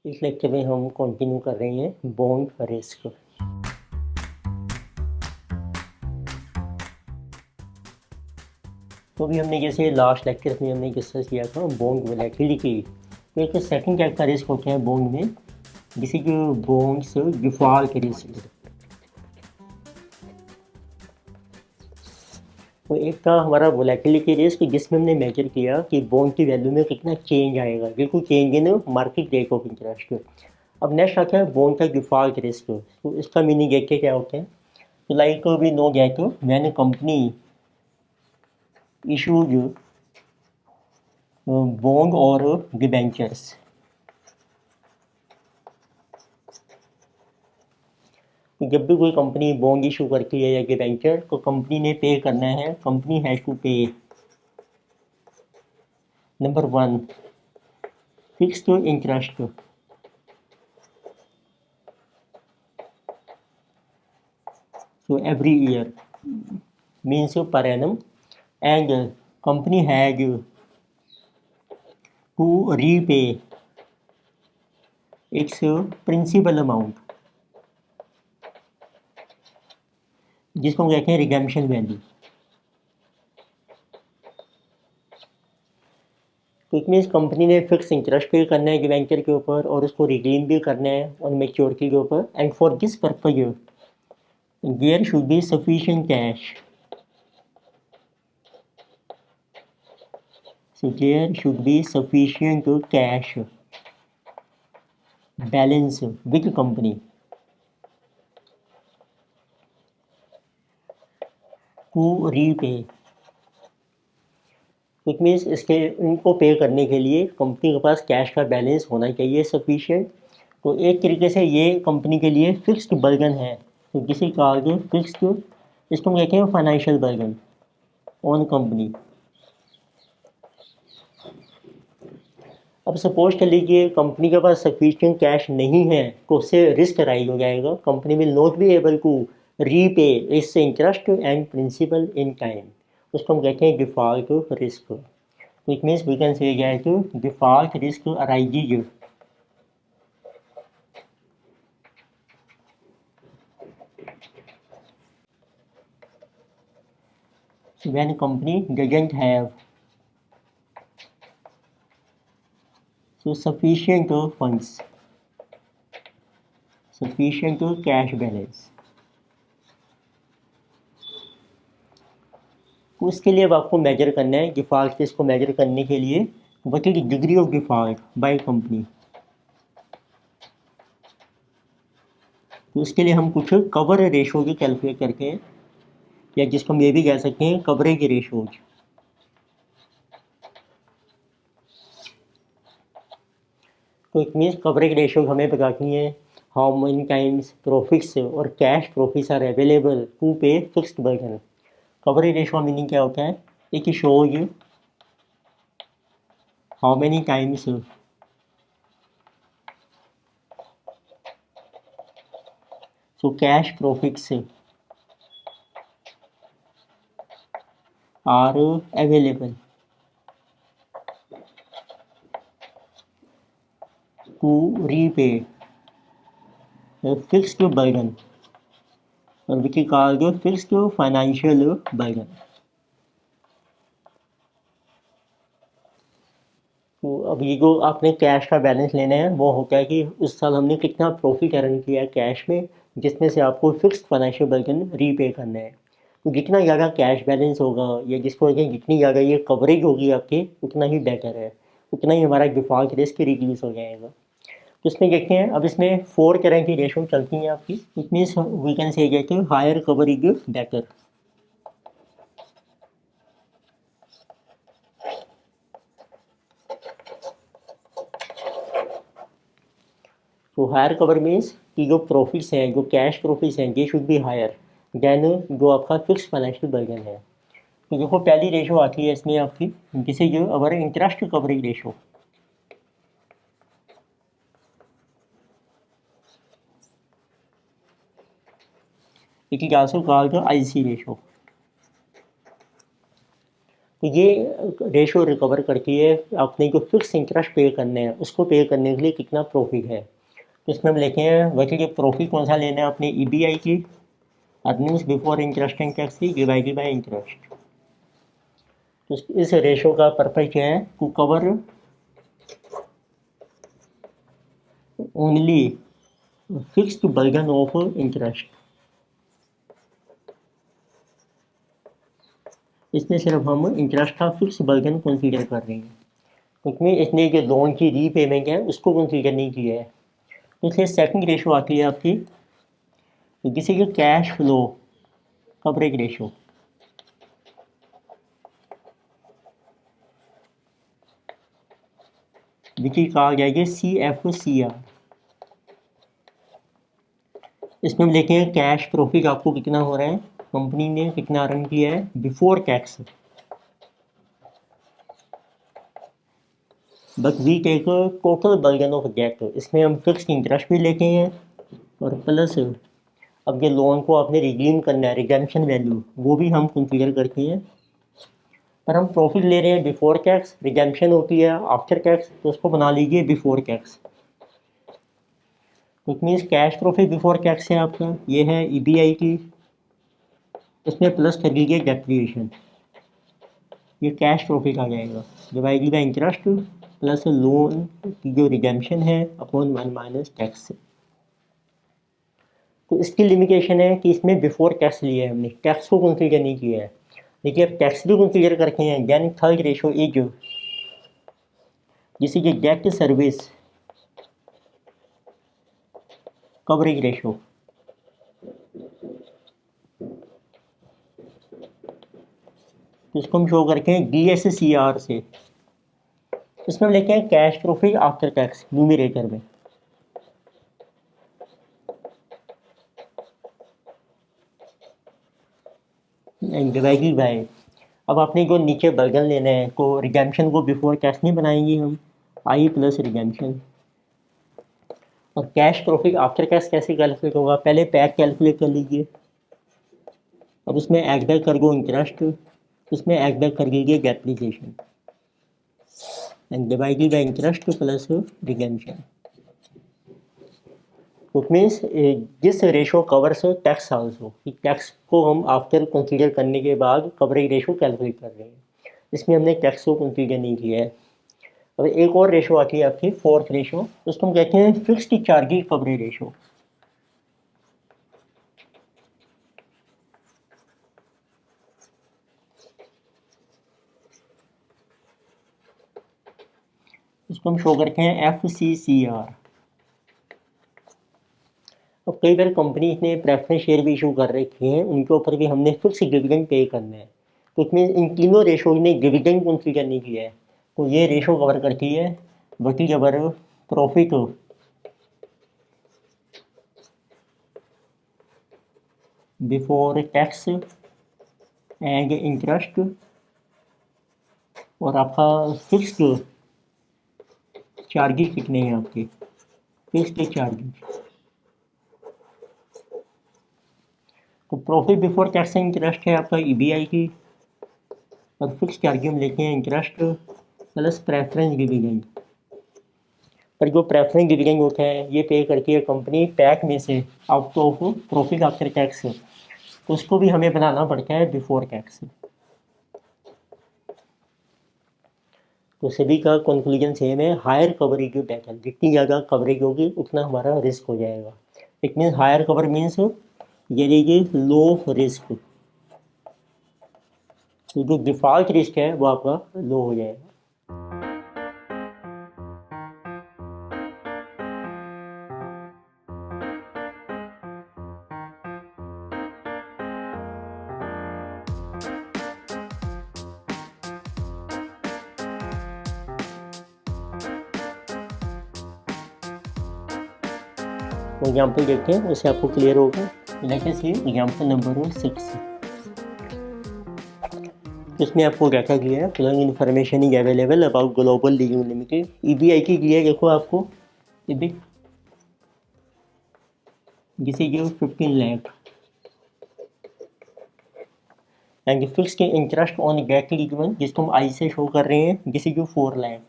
इस लेक्चर में हम कंटिन्यू कर रहे हैं बॉन्ड रिस्क। तो अभी हमने जैसे लास्ट लेक्चर में हमने डिस्कस किया था बॉन्ड वोलेटिलिटी। तो एक सेकंड टाइप का रिस्क होता है बॉन्ड में, जिसे जो बॉन्ड्स डिफॉल्ट रिस्क। तो एक था हमारा वोलेटिलिटी रिस्क, जिसमें हमने मेजर किया कि बॉन्ड की वैल्यू में कितना चेंज आएगा, बिल्कुल change in market rate of interest. अब नेक्स्ट आता है बॉन्ड का डिफॉल्ट रिस्क। तो इसका मीनिंग देखिए क्या होता है। तो like we know that when a company issued bond or debentures। तो जब भी कोई कंपनी बॉन्ड इशू करती है या डिबेंचर, तो कंपनी ने पे करना है। कंपनी हैज़ टू पे number 1 fixed interest, so every year means per annum, and company has to repay its principal amount, जिसको हम कहते हैं रिडेम्पशन वैल्यू। तो इट मीन्स कंपनी ने फिक्स इंटरेस्ट पे करना है डिवेंचर के ऊपर, और उसको रिडीम भी करना है ऑन मैच्योरिटी के ऊपर। And for this purpose there should be sufficient cash, so there should be sufficient cash balance with company to repay। It means इसके इनको पे करने के लिए कंपनी के पास कैश का बैलेंस होना चाहिए सफिशिएंट। तो एक तरीके से ये कंपनी के लिए फिक्स्ड बर्डन है। तो किसी कहा गया फिक्स्ड, इसको हम कहते हैं फाइनेंशियल बर्डन ऑन कंपनी। अब सपोज कर लीजिए कंपनी के पास सफिशिएंट कैश नहीं है, तो उससे रिस्क राइज हो जाएगा। Company will not be able to repay its interest and principal in time. उसको हम कहते हैं default risk. It means we can say that default risk arises when company doesn't have sufficient funds, sufficient cash balance। तो उसके लिए अब आपको major करना है डिफॉल्ट रिस्क को मेजर करने के लिए what is degree of default by company. तो उसके लिए हम कुछ कवर रेशो की कैलकुलेट करके, या जिसको हम ये भी कह सकते हैं कवरेज रेशोज। तो इट मीन्स कवरेज रेशो हमें बतानी है हाउ मेनी टाइम्स प्रॉफिट्स और cash profits are available to pay fixed burden. Coverage ratio meaning क्या होता है, एक shows how many times so cash profits are available to repay a fixed burden, or which is called a fixed financial burden। तो अब ये जो आपने cash का बैलेंस लेना है वो होता है कि उस साल हमने कितना प्रॉफिट अर्न किया है कैश में, जिसमें से आपको फिक्स्ड फाइनेंशियल बर्डन रीपे करना है। तो जितना ज़्यादा कैश बैलेंस होगा, या जिसको कहते हैं जितनी ज़्यादा ये कवरेज होगी आपकी, उतना ही बेटर है, उतना ही हमारा डिफॉल्ट रिस्क रिड्यूस हो जाएगा। तो इसमें देखते हैं, अब इसमें 4 तरह की रेशो चलती हैं आपकी। इट मीन्स वी कैन से कहते हैं हायर कवरेज बेटर। तो हायर कवर मीन्स कि जो प्रॉफिट्स हैं, जो कैश प्रॉफिट्स हैं, ये शुड बी हायर देन जो आपका फिक्स फाइनेंशियल बर्डन है। तो देखो पहली रेशो आती है इसमें आपकी, जिसे जो our interest coverage ratio. It is also called the IC ratio. तो ये रेशो रिकवर करती है आपने जो फिक्स इंटरेस्ट पे करने हैं उसको पे करने के लिए कितना प्रॉफिट है। तो इसमें हम लिखे हैं वैसे ये प्रॉफिट कौन सा लेना है अपने ईबीआई की, earnings before interest and tax की डिवाइडेड बाय इंटरेस्ट। तो इस रेशो का पर्पज क्या है, to cover only fixed burden of interest. इसमें सिर्फ हम इंटरेस्ट का फिक्स बर्डन कंसीडर कर रहे हैं, क्योंकि इसने जो लोन की रीपेमेंट है उसको कंसीडर नहीं किया है। तो इसलिए सेकंड रेशो आती है आपकी किसी के कैश फ्लो कवरेज रेशो। जिसकी कहा जाएगी CFCR। इसमें हम देखेंगे कैश प्रॉफिट आपको कितना हो रहा है, कंपनी ने कितना अर्न किया है before tax, but we take total burden of debt. इसमें हम फिक्स इंटरेस्ट भी लेते हैं और प्लस अब ये लोन को आपने रिडीम करना है, रिडेम्पशन वैल्यू वो भी हम कंसीडर करते हैं। पर हम प्रॉफिट ले रहे हैं बिफोर टैक्स, रिडेम्पशन होती है आफ्टर टैक्स, तो उसको बना लीजिए before tax. It means cash profit before tax है आपका, ये है ईबीआई की, इसमें प्लस कर लीजिए डेप्रिसिएशन, ये कैश प्रॉफिट आ जाएगा divided by interest plus lone की जो रिडेम्पशन है अपॉन 1 माइनस टैक्स। तो इसकी लिमिटेशन है कि इसमें बिफोर टैक्स लिया है हमने, टैक्स को कंसीडर नहीं किया है। देखिए अब टैक्स भी कंसीडर करते हैं, देन थर्ड रेशो इज जिसे कि डेट सर्विस कवरेज रेशो। तो इसको हम शो करके हैं DSCR से। इसमें हम लेते हैं cash profit after tax numerator में, एंड डिवाइडेड बाय, अब आपने जो नीचे बर्डन लेना है तो रिडेम्पशन को बिफोर टैक्स नहीं बनाएंगे हम, आई प्लस रिडेम्पशन। और कैश प्रॉफिट आफ्टर टैक्स कैसे कैलकुलेट होगा, पहले पैक कैलकुलेट कर लीजिए। अब उसमें एड बैक कर दो इंटरेस्ट, उसमें एड बैक कर लीजिए depreciation and divided by interest plus redemption. It means this ratio covers tax also, tax को हम आफ्टर कंसीडर करने के बाद कवरेज रेशो कैलकुलेट कर रहे हैं, इसमें हमने टैक्स को कंसीडर नहीं किया है। अब एक और रेशो आती है आपकी फोर्थ रेशो, उसको हम कहते हैं फिक्स्ड चार्जेस कवरेज रेशो। इसको हम शो करते हैं FCCR। अब कई बार कंपनी ने प्रेफरेंस शेयर भी इशू कर रखे हैं, उनके ऊपर भी हमने फिक्स डिविडेंड पे करना है, तो इसमें इन तीनों रेशो ने डिविडेंड कंसीडर नहीं किया है। तो ये रेशो कवर करती है वटी जबर profit before tax and interest और आपका फिक्स्ड चार्जेस कितने हैं आपके, फिक्स्ड चार्जेस। तो profit before tax and interest है आपका ईबीआई की, और फिक्स चार्ज हम लेते हैं इंटरेस्ट प्लस प्रेफरेंस डिविडेंड। पर जो प्रेफरेंस डिविडेंड होता है ये पे करती है कंपनी पैक में से out of profit after tax, तो उसको भी हमें बनाना पड़ता है बिफोर टैक्स। तो सभी का कंक्लूजन सेम है, हायर कवरेज जो बेटर, जितनी ज़्यादा कवरेज होगी उतना हमारा रिस्क हो जाएगा। It means higher cover means ये लीजिए लो रिस्क, तो जो डिफ़ॉल्ट रिस्क है वो आपका लो हो जाएगा। तो एग्जाम्पल देखते हैं उससे आपको क्लियर होगा। लेट्स सी एग्जाम्पल नंबर 6, इसमें आपको क्या क्या किया है, following information is available about global leasing limited, EBI की है देखो आपको इबिक जिसे जो 15 लाख, एंड फिक्स के इंटरेस्ट ऑन गेट गिवन जिसको हम आई से शो कर रहे हैं, दिस इज जो 4 lakh.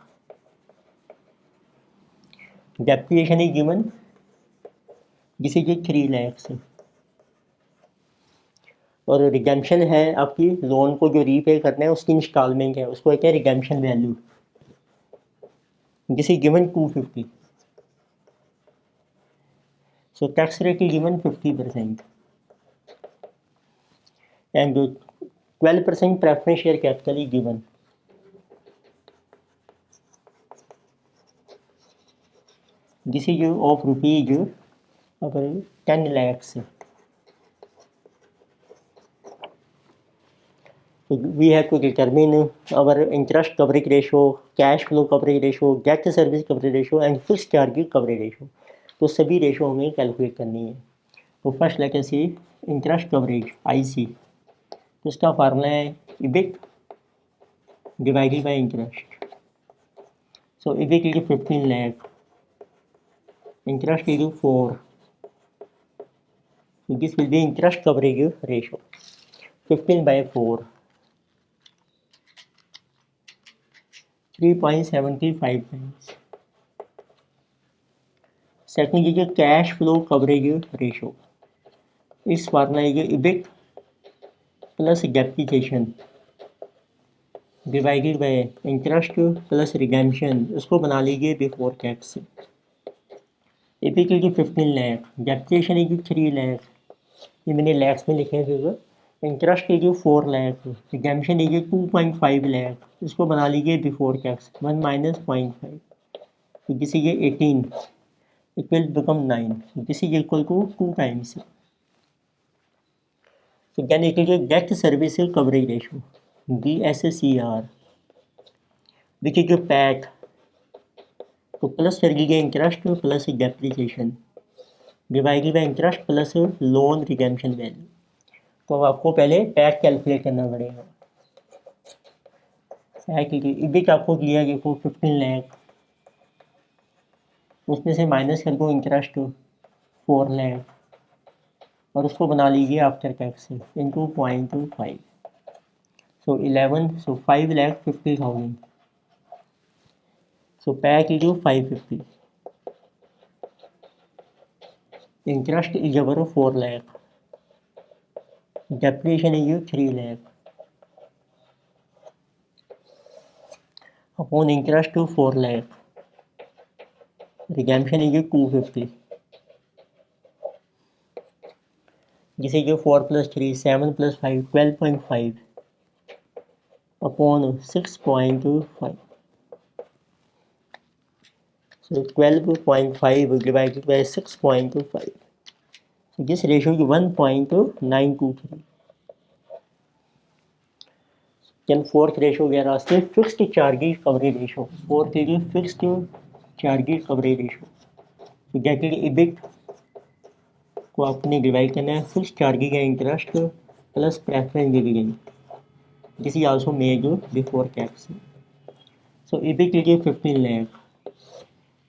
Depreciation is given, this is 3 lakh. और रिडेम्पशन है आपकी लोन को जो रीपे करना है उसकी इंस्टॉलमेंट है, उसको कहते हैं redemption value, this is given 250। So tax rate is given 50% and 12% preference share capital is given. This is of rupees अगर 10 lakhs। So we have to determine our interest coverage ratio, cash flow coverage ratio, debt service coverage ratio and fixed charge coverage ratio। तो सभी ratio हमें calculate करनी है। तो first let us सी interest coverage IC, तो उसका formula है EBIT divided by interest. So EBIT is 15 lakh, interest is 4, this will be interest coverage ratio 15/4, 3.75 times। Second लीजिए कैश फ्लो कवरेज रेशो, इस फार्मूला लीजिए EBIT plus depreciation divided by interest plus redemption, उसको बना लीजिए before tax. EBIT लीजिए 15 lakh, depreciation लीजिए 3 लाख, ये मैंने लैक्स में लिखे हैं फिगर। इंटरेस्ट लीजिए 4 लाख, रिडेम्पशन लीजिए 2.5 लाख, इसको बना लीजिए बिफोर टैक्स 1 माइनस 0.5, तो this is 18, it will become 9, this is equal to 2 times। so then it is a debt service coverage ratio DSCR, which is a PAT, तो प्लस कर लीजिए interest plus depreciation divided by interest plus lone redemption value. तो आपको पहले pack calculate करना पड़ेगा। Pack EBIT आपको दिया देखो 15 लाख, उसमें से माइनस कर दो इंटरेस्ट 4 लाख और उसको बना लीजिए after tax into 0.25, so 11, so 5,50,000। So pack is 550, interest is our 4 lakh, depreciation is 3 lakh upon interest 4 lakh, redemption is 250, जिसे जो 4 + 3 7 + 5 12.5 upon 6.5, so 12.5 divided by 6.5, so this ratio is 1.923। then fourth ratio we are asking fixed charges coverage ratio, fourth is fixed charges coverage ratio, so that is EBIT को आपने divide करना है fix charges का interest plus preference dividend, this is also made before tax. So EBIT लीजिए 15 lakh,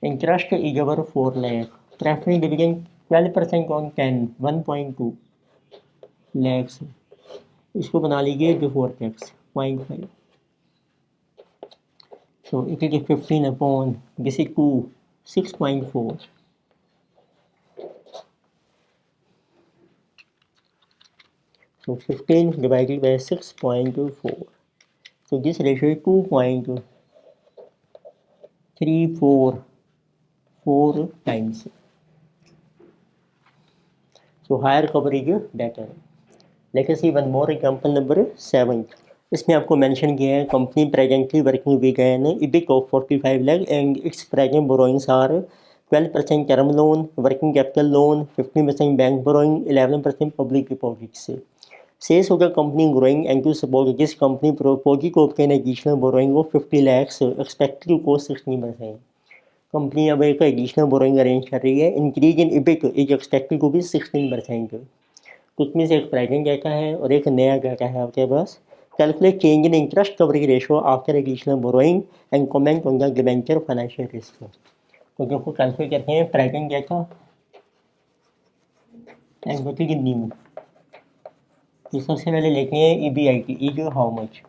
interest is our 4 lakh, preference dividend 12% on 10 1.2 lakhs, इसको बना लीजिए before tax 0.5, so it is 15 upon this is 2 6.4, so 15 divided by 6.4, so this ratio is 2.344 times, so higher coverage better। Let us see one more example number 7। इसमें आपको mention किया है company presently working with an EBIT of 45 lakh and its present borrowings are 12% term loan, working capital loan, 15% bank borrowing, 11% public deposit से। शेष होगा company growing and to support this company proposes को obtain additional borrowing of 50 lakhs expected cost 16%। Company अब एक additional borrowing arrange कर रही है, increase in EBIT is expected to be 16%। कुछ में से एक प्रेजेंट डाटा है और एक नया डाटा है आपके पास। Calculate change in interest coverage ratio after additional borrowing and comment on the debenture financial risk. तो जो कैलकुलेट करते हैं present data and what is new, तो सबसे पहले लेते हैं EBIT, जो हाउ मच।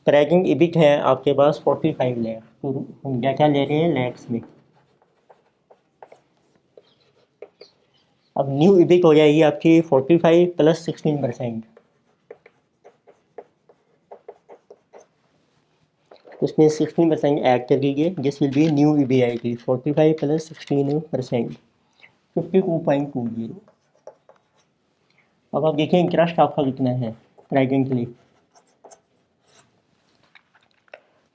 प्रेजेंट EBIT है आपके पास 45 लाख, तो हम क्या ले रहे हैं लैक्स में। अब न्यू EBIT हो जाएगी आपकी 45 प्लस 16%, उसमें 16% ऐड कर लीजिए, this will be new EBIT 45 plus 16%, 52.20। अब आप देखिए इंटरेस्ट आपका कितना है प्रेजेंटली।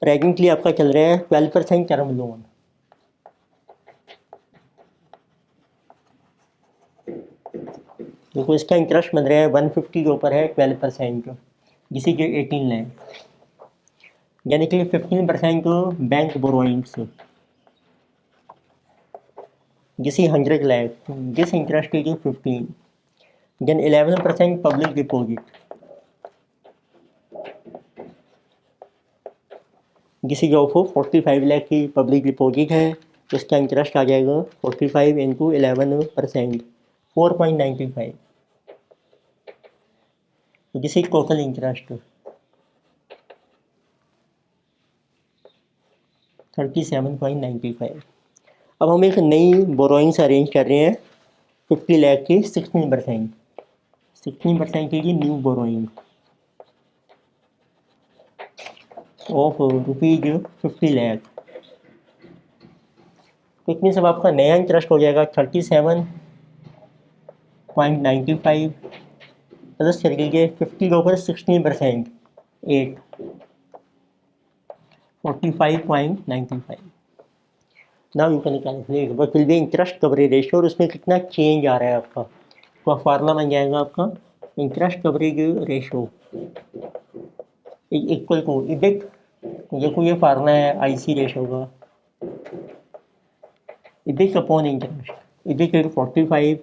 प्रेजेंटली आपका चल रहा है 12% टर्म लोन। देखो इसका इंटरेस्ट बन रहा है 150 के ऊपर है 12%, जिसे कि 18 लाख, यानी कि 15% बैंक बोरोइंग्स, जिसे 100 लाख, जिस इंटरेस्ट की 15, देन 11% पब्लिक डिपॉजिट, जिसे जो 45 लाख की पब्लिक डिपॉजिट है, तो इसका इंटरेस्ट आ जाएगा 45 इंटू 11%, 4.95, जिसे टोटल इंटरेस्ट 37.95। अब हम एक नई बोरोइंग्स अरेंज कर रहे हैं 50 लाख की 16% की न्यू बोरोइंग ऑफ ₹50 लाख। तो इसमें सब आपका नया इंटरेस्ट हो जाएगा 37.95 प्लस कर लीजिए 50 के ऊपर 16%, 45.95। Now you can calculate what will be interest coverage ratio, और उसमें कितना चेंज आ रहा है आपका। तो फार्मूला बन जाएगा आपका interest coverage ratio equal to EBIT, देखो ये फार्मूला है IC रेशियो का, EBIT upon interest, EBIT 45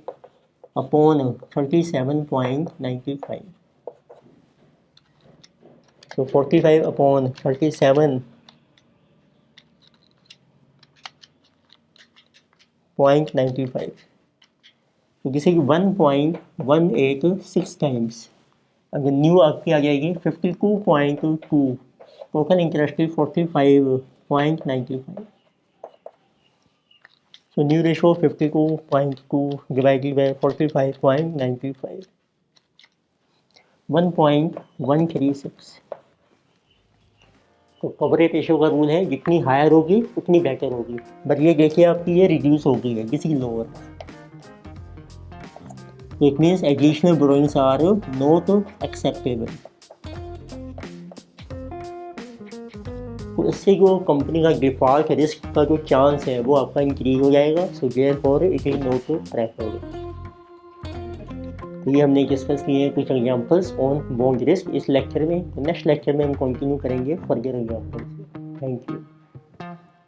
upon 37.95, तो 45 अपॉन 37.95, जिसे कि 1.186 टाइम्स। अगर न्यू आपकी आ जाएगी 52.2, टोटल इंटरेस्ट की 45.95, so new ratio 52.2 divided by 45.95, 1.136। तो कवरेज रेशियो का रूल है जितनी हायर होगी उतनी बेटर होगी, बट ये देखिए आपकी ये रिड्यूस हो गई है किसी lower. It means additional borrowings are not acceptable. तो इससे जो कंपनी का डिफॉल्ट रिस्क का जो चांस है वो आपका इंक्रीज हो जाएगा, so therefore it is not preferred. तो ये हमने डिस्कस किए हैं कुछ एग्जांपल्स ऑन बॉन्ड रिस्क इस लेक्चर में। नेक्स्ट लेक्चर में हम कंटिन्यू करेंगे फर्दर एग्जांपल्स। Thank you.